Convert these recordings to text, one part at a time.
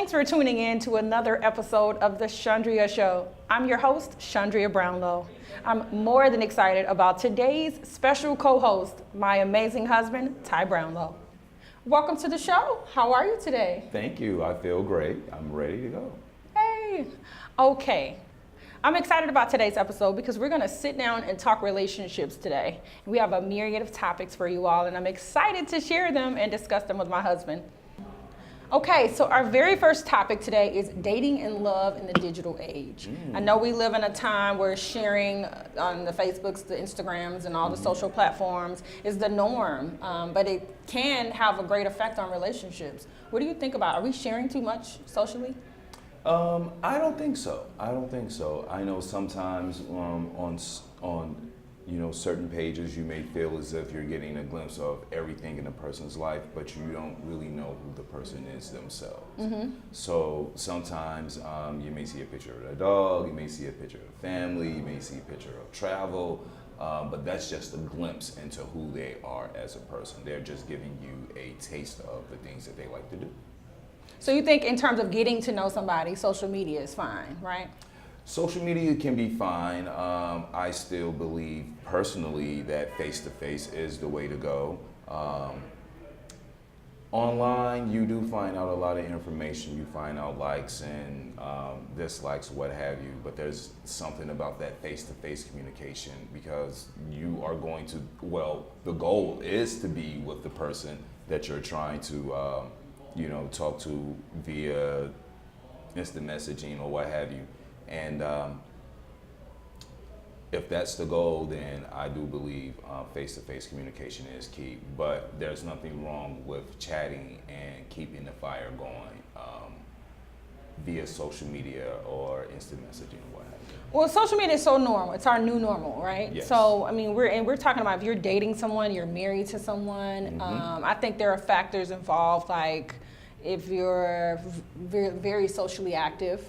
Thanks for tuning in to another episode of the Chundria Show. I'm your host, Chundria Brownlow. I'm more than excited about today's special co-host, my amazing husband, Ty Brownlow. Welcome to the show. How are you today? Thank you. I feel great. I'm ready to go. Hey. Okay. I'm excited about today's episode because we're going to sit down and talk relationships today. We have a myriad of topics for you all, and I'm excited to share them and discuss them with my husband. Okay, so our very first topic today is dating and love in the digital age. I know we live in a time where sharing on the Facebooks, the Instagrams, and all the social platforms is the norm, but it can have a great effect on relationships. What do you think about it? Are we sharing too much socially? I don't think so. I know sometimes on certain pages you may feel as if you're getting a glimpse of everything in a person's life, but you don't really know who the person is themselves. So sometimes you may see a picture of a dog, you may see a picture of family, you may see a picture of travel, but that's just a glimpse into who they are as a person. They're just giving you a taste of the things that they like to do. So you think in terms of getting to know somebody, social media is fine, right? Social media can be fine. I still believe personally that face-to-face is the way to go. Online, you do find out a lot of information. You find out likes and dislikes, what have you, but there's something about that face-to-face communication because you are going to, the goal is to be with the person that you're trying to talk to via instant messaging or what have you. And if that's the goal, then I do believe face-to-face communication is key. But there's nothing wrong with chatting and keeping the fire going via social media or instant messaging or what have you. Well, social media is so normal. It's our new normal, right? Yes. So, I mean, we're talking about if you're dating someone, you're married to someone. I think there are factors involved, like if you're very socially active,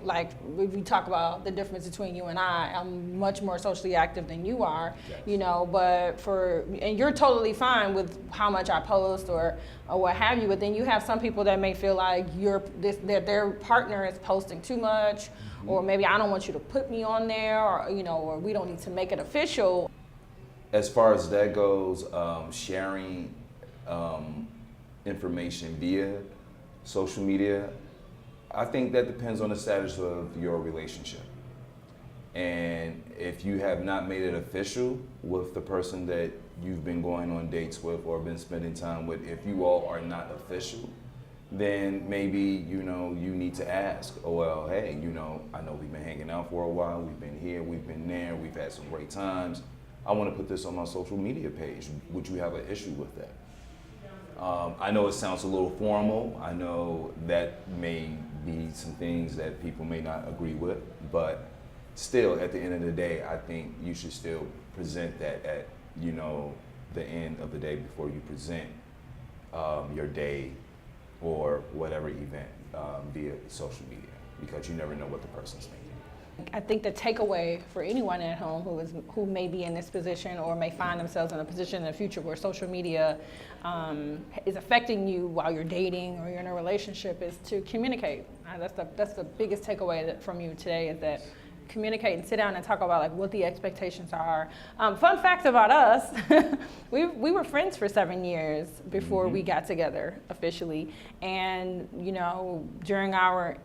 like if we talk about the difference between you and I'm much more socially active than you are, yes. And you're totally fine with how much I post or what have you, but then you have some people that may feel like that their partner is posting too much, or maybe I don't want you to put me on there, or we don't need to make it official. As far as that goes, sharing information via social media, I think that depends on the status of your relationship. And if you have not made it official with the person that you've been going on dates with or been spending time with, if you all are not official, then maybe, you need to ask, hey, I know we've been hanging out for a while, we've been here, we've been there, we've had some great times. I want to put this on my social media page. Would you have an issue with that? I know it sounds a little formal. I know that may be some things that people may not agree with, but still, at the end of the day, I think you should still present that at, the end of the day before you present your day or whatever event via social media, because you never know what the person's thinking. I think the takeaway for anyone at home who may be in this position or may find themselves in a position in the future where social media is affecting you while you're dating or you're in a relationship is to communicate. That's the biggest takeaway from you today, is that communicate and sit down and talk about what the expectations are. Fun fact about us, we were friends for 7 years before we got together officially. And, during our,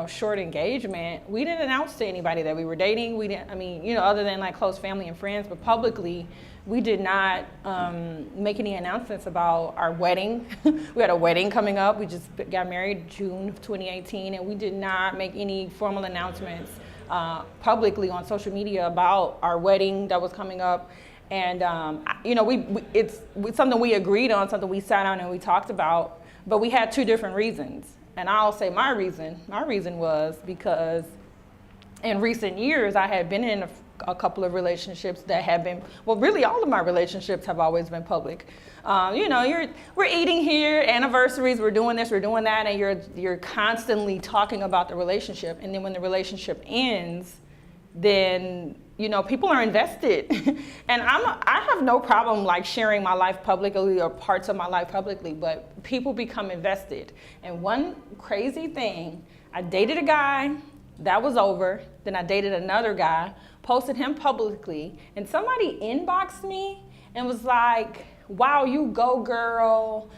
short engagement, we didn't announce to anybody that we were dating. We didn't, other than like close family and friends, but publicly, we did not make any announcements about our wedding. We had a wedding coming up. We just got married June of 2018, and we did not make any formal announcements publicly on social media about our wedding that was coming up. And it's something we agreed on, something we sat down and we talked about, but we had two different reasons. And I'll say my reason was because in recent years I had been in a couple of relationships that have been, really all of my relationships have always been public. We're eating here, anniversaries, we're doing this, we're doing that, and you're constantly talking about the relationship. And then when the relationship ends, then people are invested. And I have no problem like sharing my life publicly or parts of my life publicly, but people become invested. And one crazy thing, I dated a guy, that was over. Then I dated another guy, posted him publicly, and somebody inboxed me and was like, wow, you go girl.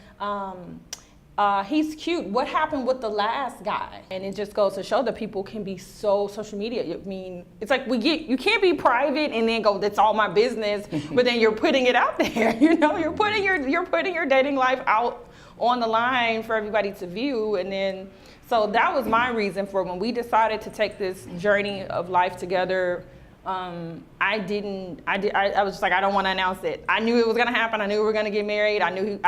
He's cute. What happened with the last guy? And it just goes to show that people can be so social media. I mean, it's like you can't be private and then go, that's all my business, but then you're putting it out there. You're putting your dating life out on the line for everybody to view. And then, so that was my reason for when we decided to take this journey of life together. I was just like, I don't want to announce it. I knew it was going to happen. I knew we were going to get married. I knew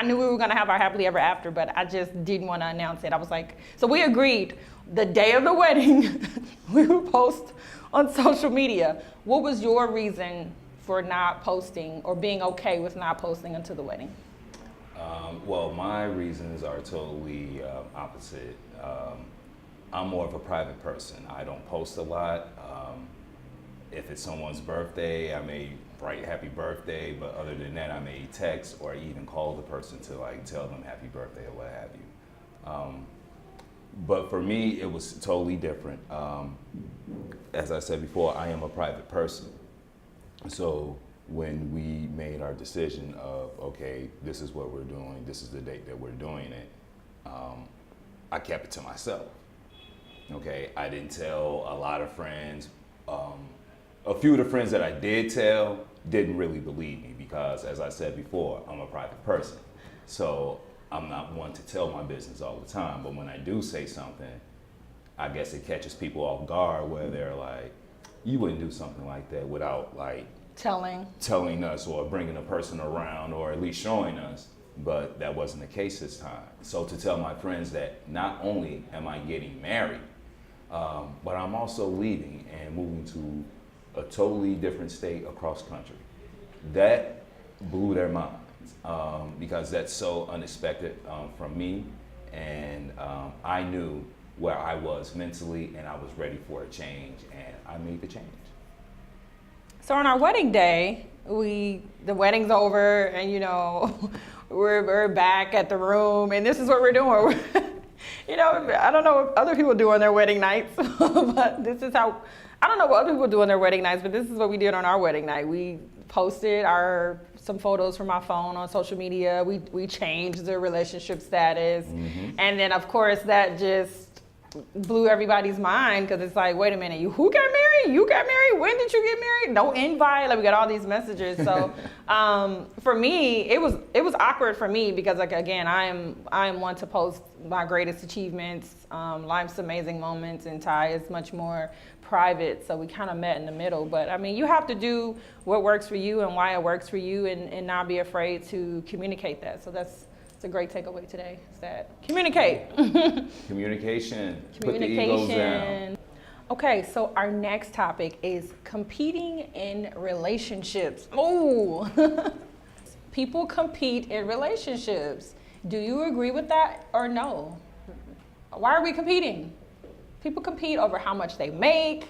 we were going to have our happily ever after, but I just didn't want to announce it. I was like, so we agreed the day of the wedding, we would post on social media. What was your reason for not posting or being okay with not posting until the wedding? Well, my reasons are totally opposite. I'm more of a private person. I don't post a lot. If it's someone's birthday, I may write happy birthday, but other than that, I may text or even call the person to like tell them happy birthday or what have you. But for me, it was totally different. As I said before, I am a private person. So when we made our decision of, okay, this is what we're doing, this is the date that we're doing it, I kept it to myself. Okay, I didn't tell a lot of friends. A few of the friends that I did tell didn't really believe me because, as I said before, I'm a private person. So I'm not one to tell my business all the time, but when I do say something, I guess it catches people off guard where they're like, you wouldn't do something like that without like telling us or bringing a person around or at least showing us, but that wasn't the case this time. So to tell my friends that not only am I getting married, but I'm also leaving and moving to a totally different state across country. That blew their minds because that's so unexpected from me, and I knew where I was mentally and I was ready for a change, and I made the change. So on our wedding day, the wedding's over, and we're back at the room, and this is what we're doing. I don't know what other people do on their wedding nights, but this is how. I don't know what other people do on their wedding nights, but this is what we did on our wedding night. We posted some photos from our phone on social media. We changed the relationship status. Mm-hmm. And then, of course, that just blew everybody's mind because it's like, wait a minute, who got married? You got married? When did you get married? No invite. Like, we got all these messages. So for me, it was awkward for me because, like, again, I am one to post my greatest achievements, life's amazing moments, and Ty is much more private, so we kind of met in the middle. But I mean, you have to do what works for you and why it works for you, and not be afraid to communicate that. So that's a great takeaway today, is that communicate. Communication. Put the egos down. Okay, so our next topic is competing in relationships. Oh, people compete in relationships. Do you agree with that or no? Why are we competing? People compete over how much they make.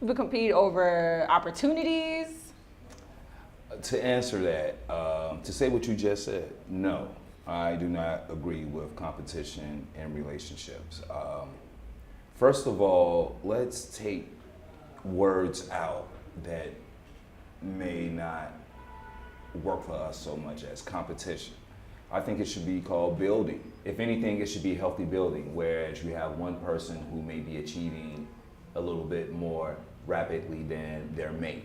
People compete over opportunities. To answer that, to say what you just said, no, I do not agree with competition in relationships. First of all, let's take words out that may not work for us so much as competition. I think it should be called building. If anything, it should be healthy building, whereas you have one person who may be achieving a little bit more rapidly than their mate.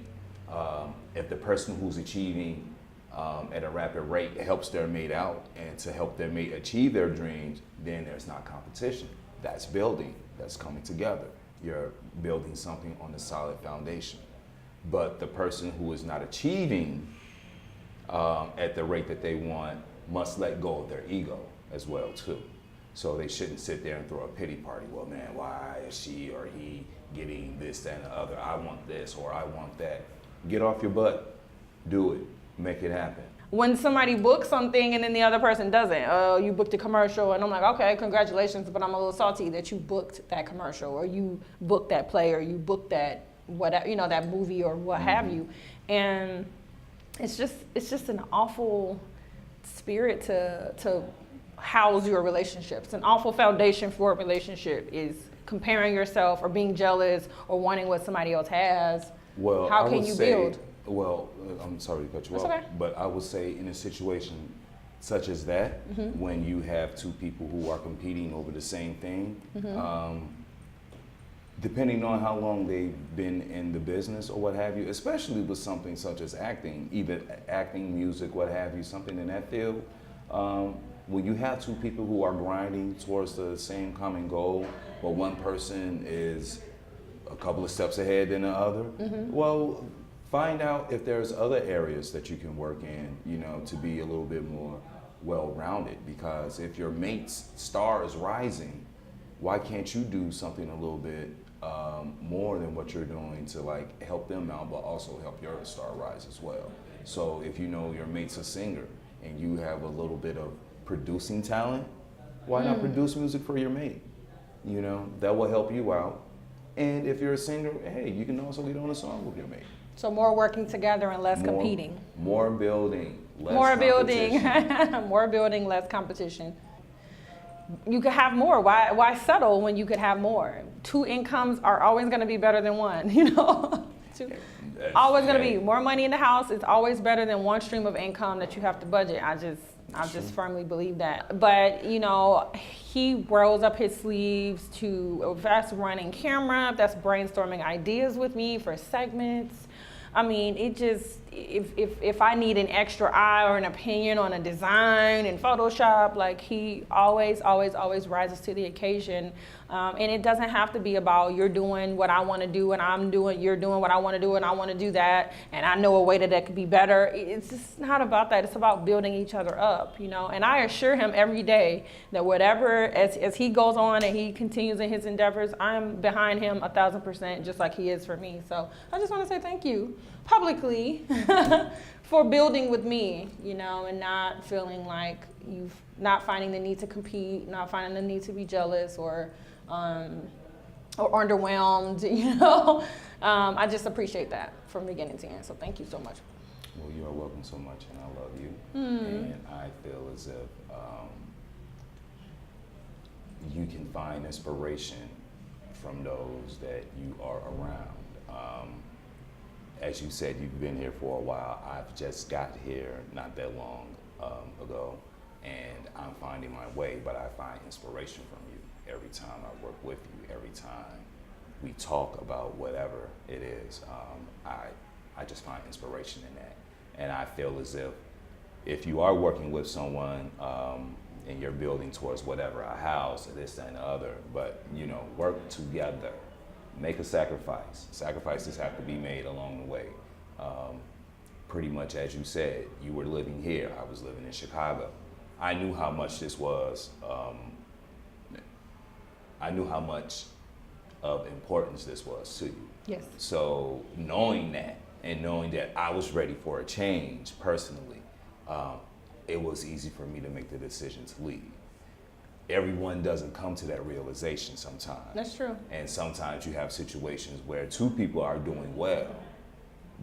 If the person who's achieving at a rapid rate helps their mate out and to help their mate achieve their dreams, then there's not competition. That's building, that's coming together. You're building something on a solid foundation. But the person who is not achieving at the rate that they want must let go of their ego as well too. So they shouldn't sit there and throw a pity party. Well, man, why is she or he getting this, that, and the other? I want this or I want that. Get off your butt, do it, make it happen. when somebody books something and then the other person doesn't. Oh, you booked a commercial, and I'm like, okay, congratulations, but I'm a little salty that you booked that commercial, or you booked that play, or you booked that whatever, you know, that movie or what have you. And it's just an awful spirit to house your relationships. An awful foundation for a relationship is comparing yourself or being jealous or wanting what somebody else has. Well, how can you build? Well, I'm sorry to cut you off, okay. but I would say in a situation such as that, when you have two people who are competing over the same thing, depending on how long they've been in the business or what have you, especially with something such as acting, either acting, music, what have you, something in that field, when you have two people who are grinding towards the same common goal, but one person is a couple of steps ahead than the other, well, find out if there's other areas that you can work in, you know, to be a little bit more well-rounded. Because if your mate's star is rising, why can't you do something a little bit more than what you're doing to like help them out, but also help your star rise as well? So if you know your mate's a singer and you have a little bit of producing talent, why not produce music for your mate? You know, that will help you out. And if you're a singer, hey, you can also lead on a song with your mate. So more working together and less competing. More building, less more building. competition. More building, less competition. You could have more. Why settle when you could have more? Two incomes are always going to be better than one, you know? Always going to be more money in the house. It's always better than one stream of income that you have to budget. I just firmly believe that. But, you know, he rolls up his sleeves to, if that's running camera, if that's brainstorming ideas with me for segments. I mean, it just, if I need an extra eye or an opinion on a design in Photoshop, like he always rises to the occasion. And it doesn't have to be about you're doing what I want to do and you're doing what I want to do and I want to do that. And I know a way that could be better. It's just not about that. It's about building each other up, you know. And I assure him every day that whatever, as he goes on and he continues in his endeavors, I'm behind him 1,000%, just like he is for me. So I just want to say thank you publicly for building with me, you know, and not feeling like not finding the need to compete, not finding the need to be jealous or underwhelmed, you know. I just appreciate that from beginning to end. So thank you so much. Well, you are welcome so much, and I love you. And I feel as if you can find inspiration from those that you are around. As you said, you've been here for a while. I've just got here not that long ago, and I'm finding my way, but I find inspiration from you every time I work with you, every time we talk about whatever it is. I just find inspiration in that. And I feel as if you are working with someone and you're building towards whatever, a house, or this, that, and the other, but you know, work together. Make a sacrifice. Sacrifices have to be made along the way. Pretty much as you said, you were living here, I was living in Chicago. I knew how much this was, I knew how much of importance this was to you. Yes. So knowing that, and knowing that I was ready for a change personally, it was easy for me to make the decision to leave. Everyone doesn't come to that realization sometimes. That's true. And sometimes you have situations where two people are doing well,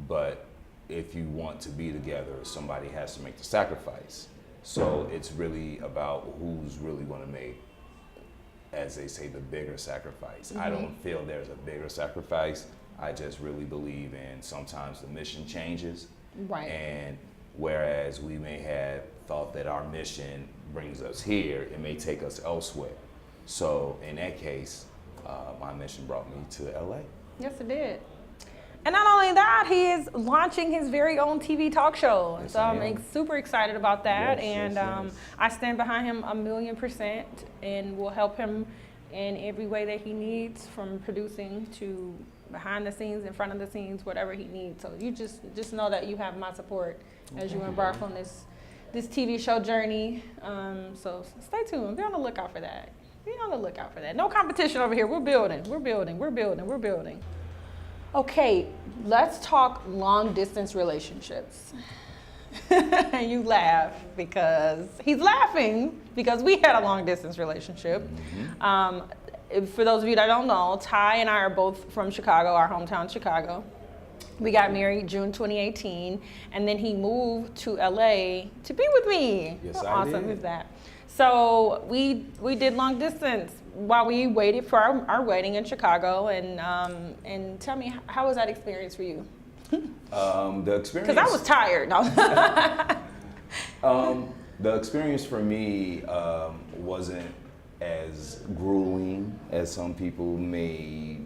but if you want to be together, somebody has to make the sacrifice. So it's really about who's really going to make, as they say, the bigger sacrifice. I don't feel there's a bigger sacrifice. I just really believe in sometimes the mission changes. Right. And whereas we may have thought that our mission brings us here, it may take us elsewhere. So in that case, my mission brought me to LA. Yes, it did. And not only that, he is launching his very own TV talk show. Yes, so I'm super excited about that. Yes, and I stand behind him 1,000,000% and will help him in every way that he needs, from producing to behind the scenes, in front of the scenes, whatever he needs. So you just know that you have my support as you embark on this TV show journey. So stay tuned. Be on the lookout for that. Be on the lookout for that. No competition over here. We're building. We're building. We're building. We're building. Okay, let's talk long distance relationships. and you laugh because he's laughing because we had a long distance relationship. For those of you that don't know, Ty and I are both from Chicago, our hometown Chicago. We got married June 2018, and then he moved to LA to be with me. Yes, How I awesome did. is that? So we did long distance while we waited for our wedding in Chicago. And tell me, how was that experience for you? The experience. Because I was tired. No. The experience for me wasn't as grueling as some people may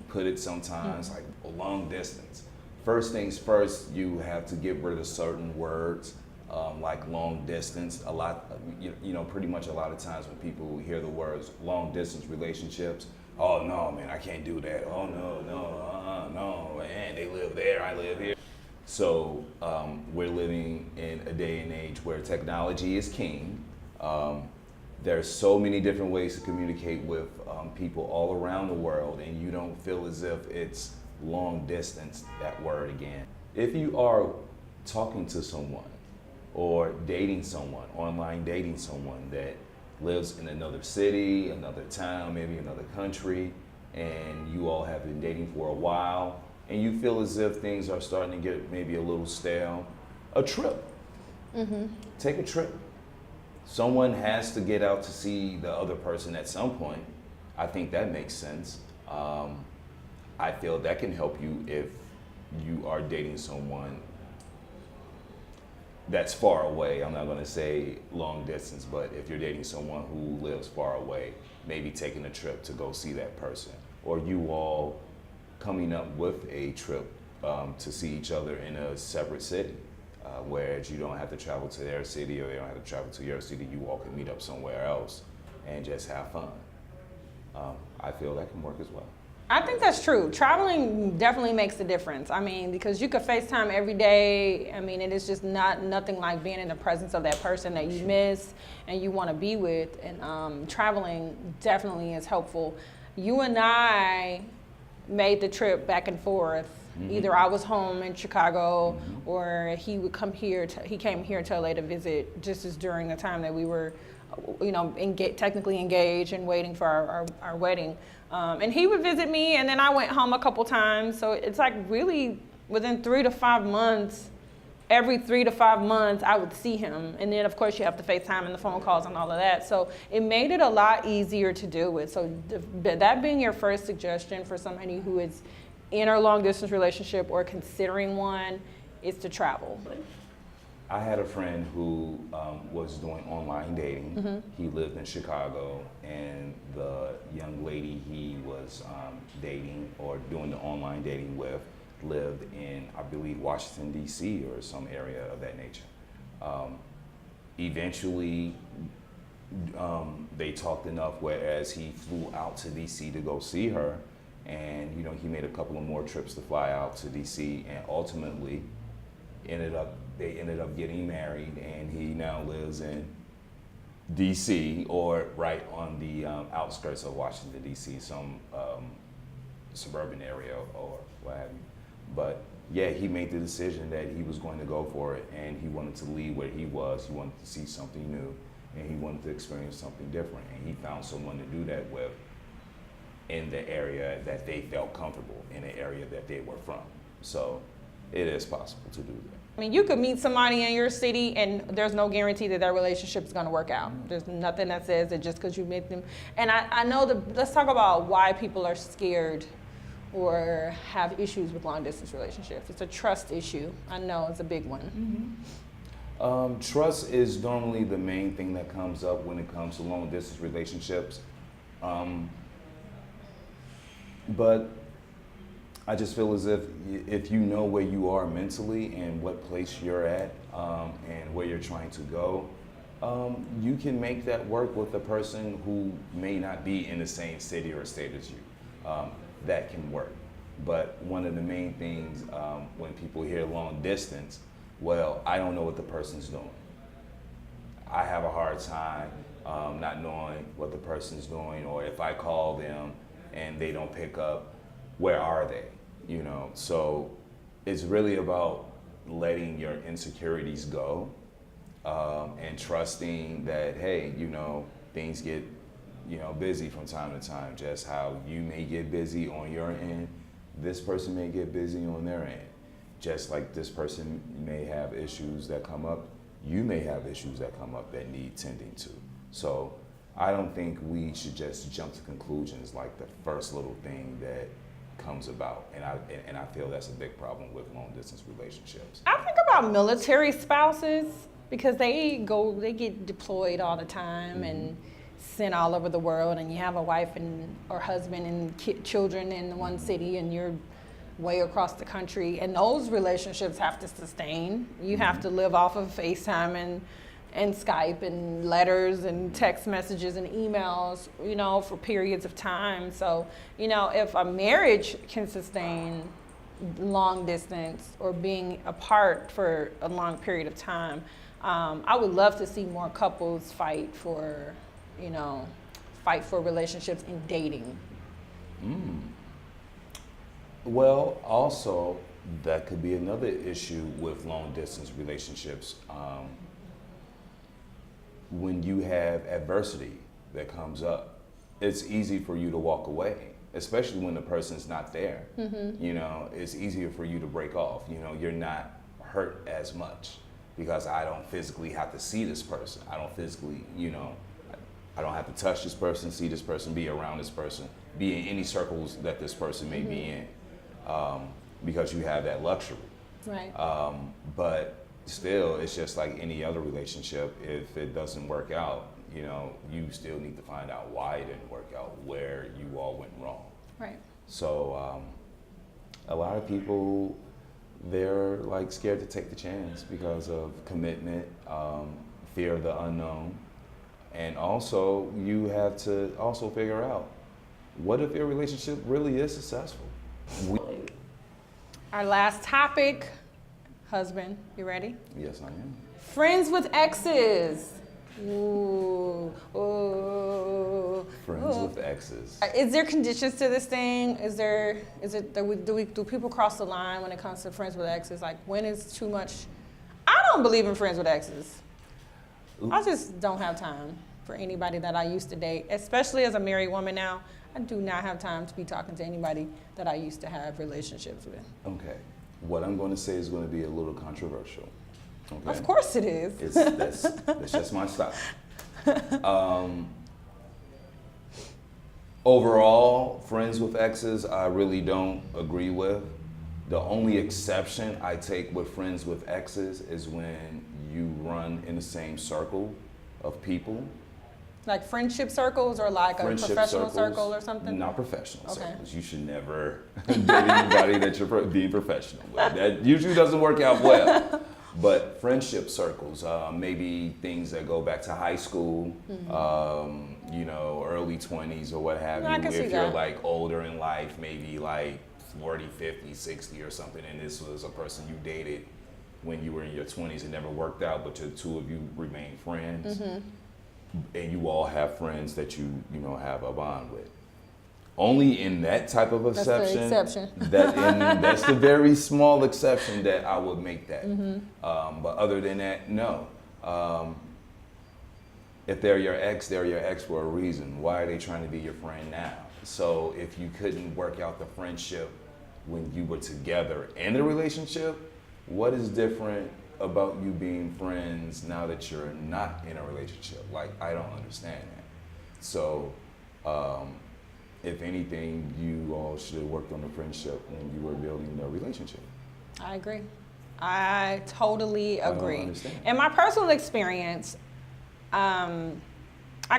put it sometimes, like a long distance. First things first, you have to get rid of certain words, like long distance. A lot, pretty much a lot of times when people hear the words long distance relationships, oh no, man, I can't do that. Oh no, man, they live there, I live here. So we're living in a day and age where technology is king. There's so many different ways to communicate with people all around the world, and you don't feel as if it's long distance, that word again. If you are talking to someone or dating someone, online dating someone that lives in another city, another town, maybe another country, and you all have been dating for a while, and you feel as if things are starting to get maybe a little stale, a trip. Take a trip. Someone has to get out to see the other person at some point. I think that makes sense. I feel that can help you if you are dating someone that's far away. I'm not going to say long distance, but if you're dating someone who lives far away, maybe taking a trip to go see that person, or you all coming up with a trip to see each other in a separate city. Whereas you don't have to travel to their city or they don't have to travel to your city, you all can meet up somewhere else and just have fun. I feel that can work as well. I think that's true. Traveling definitely makes a difference. I mean, because you could FaceTime every day. I mean, it is just nothing like being in the presence of that person that you miss and you want to be with. And traveling definitely is helpful. You and I made the trip back and forth. Either I was home in Chicago or he would come here. He came here to LA to visit just as during the time that we were, technically engaged and waiting for our wedding. And he would visit me, and then I went home a couple times. So it's like really within 3 to 5 months, every 3 to 5 months, I would see him. And then, of course, you have to FaceTime and the phone calls and all of that. So it made it a lot easier to deal with. So that being your first suggestion for somebody who is in a long distance relationship or considering one is to travel. I had a friend who was doing online dating. He lived in Chicago, and the young lady he was dating or doing the online dating with lived in, I believe, Washington, D.C. or some area of that nature. Eventually, they talked enough whereas he flew out to D.C. to go see her, and he made a couple of more trips to fly out to D.C. and ultimately they ended up getting married, and he now lives in D.C. or right on the outskirts of Washington, D.C., some suburban area or what have you. But yeah, he made the decision that he was going to go for it, and he wanted to leave where he was. He wanted to see something new, and he wanted to experience something different, and he found someone to do that with in the area that they felt comfortable, in the area that they were from. So it is possible to do that. I mean, you could meet somebody in your city and there's no guarantee that their relationship is going to work out. There's nothing that says that just because you meet them. And I know let's talk about why people are scared or have issues with long distance relationships. It's a trust issue. I know it's a big one. Trust is normally the main thing that comes up when it comes to long distance relationships. But I just feel as if you know where you are mentally and what place you're at and where you're trying to go, you can make that work with a person who may not be in the same city or state as you. That can work. But one of the main things when people hear long distance, well, I don't know what the person's doing. I have a hard time not knowing what the person's doing, or if I call them and they don't pick up, where are they? So it's really about letting your insecurities go, and trusting that, hey, things get, busy from time to time. Just how you may get busy on your end, this person may get busy on their end. Just like this person may have issues that come up, you may have issues that come up that need tending to. So I don't think we should just jump to conclusions like the first little thing that comes about. And I feel that's a big problem with long distance relationships. I think about military spouses because they get deployed all the time and sent all over the world, and you have a wife or husband and children in one city, and you're way across the country, and those relationships have to sustain. You have to live off of FaceTime and Skype and letters and text messages and emails, for periods of time. So, if a marriage can sustain long distance or being apart for a long period of time, I would love to see more couples fight for relationships in dating. Well, also, that could be another issue with long distance relationships. When you have adversity that comes up, it's easy for you to walk away, especially when the person's not there. It's easier for you to break off. You're not hurt as much because I don't physically have to see this person. I don't physically, I don't have to touch this person, see this person, be around this person, be in any circles that this person may be in. Because you have that luxury. Right. But still, it's just like any other relationship. If it doesn't work out, you still need to find out why it didn't work out, where you all went wrong. Right. So a lot of people, they're like scared to take the chance because of commitment, fear of the unknown. And also, you have to also figure out, what if your relationship really is successful? Our last topic, husband, you ready? Yes, I am. Friends with exes. Ooh. Friends with exes. Is there conditions to this thing? Do people cross the line when it comes to friends with exes? Like, when is too much? I don't believe in friends with exes. I just don't have time for anybody that I used to date, especially as a married woman now. I do not have time to be talking to anybody that I used to have relationships with. Okay. What I'm going to say is going to be a little controversial. Okay? Of course it is. That's just my style. Overall, friends with exes, I really don't agree with. The only exception I take with friends with exes is when you run in the same circle of people. Like friendship circles or like Friendship a professional circles, circle or something? Not professional Okay. circles. You should never date anybody that you're being professional with. That usually doesn't work out well. But friendship circles, maybe things that go back to high school, early 20s or what have I you. can see If you're that. like older in life, maybe like 40, 50, 60 or something, and this was a person you dated when you were in your 20s and never worked out, but the two of you remain friends. And you all have friends that you have a bond with. Only in that type of exception. That's the exception. That's the very small exception that I would make that. But other than that, no. If they're your ex for a reason. Why are they trying to be your friend now? So if you couldn't work out the friendship when you were together in a relationship, what is different about you being friends now that you're not in a relationship? Like, I don't understand that. So, if anything, you all should have worked on the friendship when you were building the relationship. I agree. I totally agree. I don't understand. In my personal experience, I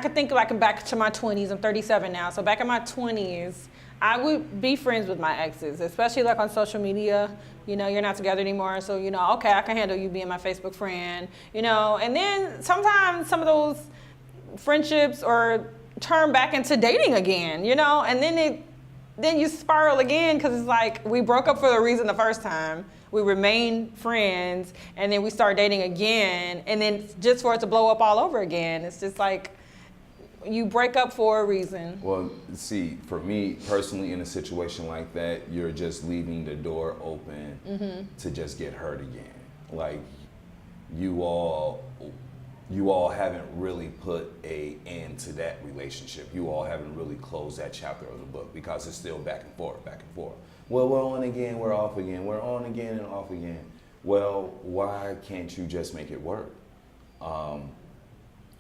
could think like back to my 20s. I'm 37 now. So back in my 20s, I would be friends with my exes, especially like on social media. You're not together anymore. So, okay, I can handle you being my Facebook friend, and then sometimes some of those friendships or turn back into dating again, and then you spiral again because it's like we broke up for a reason the first time. We remain friends, and then we start dating again, and then just for it to blow up all over again. It's just like, You break up for a reason. Well, see, for me personally, in a situation like that, you're just leaving the door open to just get hurt again. Like, you all haven't really put an end to that relationship. You all haven't really closed that chapter of the book, because it's still back and forth, back and forth. Well, we're on again, we're off again, we're on again and off again. Well, why can't you just make it work?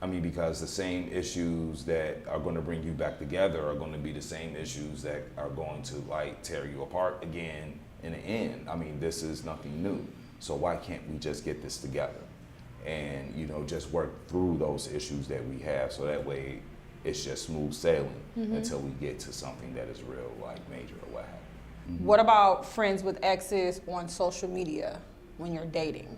I mean, because the same issues that are going to bring you back together are going to be the same issues that are going to, like, tear you apart again in the end. I mean, this is nothing new. So why can't we just get this together and, you know, just work through those issues that we have, so that way it's just smooth sailing until we get to something that is real, like major or what have you. What about friends with exes on social media when you're dating?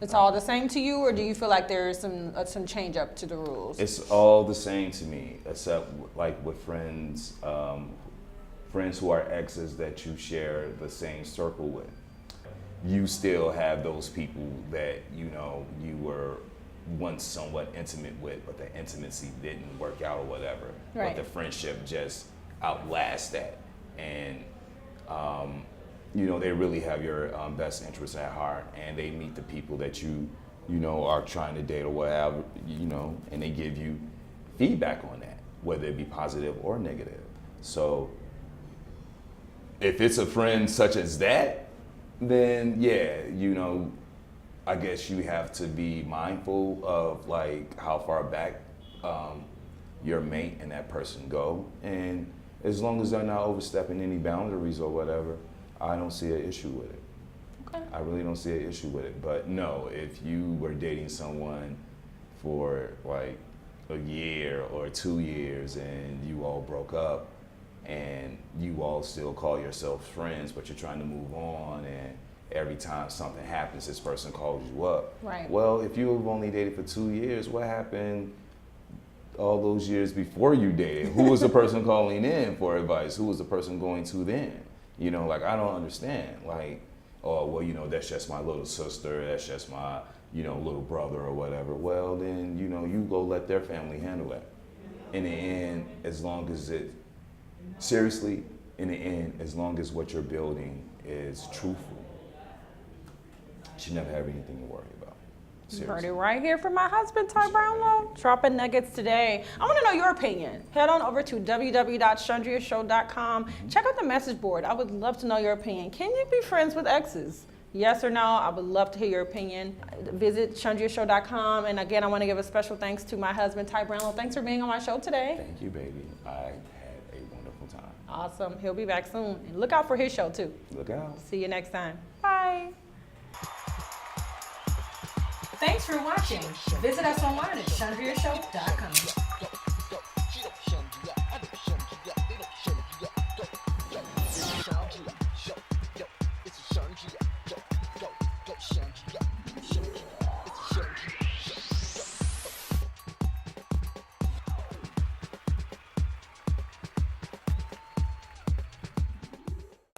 It's all the same to you, or do you feel like there's some change up to the rules? It's all the same to me, except like with friends, friends who are exes that you share the same circle with. You still have those people that, you know, you were once somewhat intimate with, but the intimacy didn't work out or whatever. Right. But the friendship just outlasts that. And you know, they really have your best interests at heart, and they meet the people that you know, are trying to date or whatever, you know, and they give you feedback on that, whether it be positive or negative. So if it's a friend such as that, then yeah, you know, I guess you have to be mindful of, like, how far back your mate and that person go. And as long as they're not overstepping any boundaries or whatever, I don't see an issue with it. Okay. I really don't see an issue with it. But no, if you were dating someone for like a year or 2 years and you all broke up and you all still call yourselves friends, but you're trying to move on, and every time something happens, this person calls you up. Right. Well, if you have only dated for 2 years, what happened all those years before you dated? Who was the person calling in for advice? Who was the person going to then? You know, like, I don't understand. Like, oh, well, you know, that's just my little sister, that's just my, you know, little brother or whatever. Well, then, you know, you go let their family handle that. In the end, as long as seriously, in the end, as long as what you're building is truthful, you should never have anything to worry about. You heard it right here from my husband, Ty Brownlow, dropping nuggets today. I want to know your opinion. Head on over to www.chundriashow.com. Check out the message board. I would love to know your opinion. Can you be friends with exes? Yes or no? I would love to hear your opinion. Visit chundriashow.com. And again, I want to give a special thanks to my husband, Ty Brownlow. Thanks for being on my show today. Thank you, baby. I had a wonderful time. Awesome. He'll be back soon. And look out for his show, too. Look out. See you next time. Bye. Thanks for watching. Visit us online at chundriashow.com.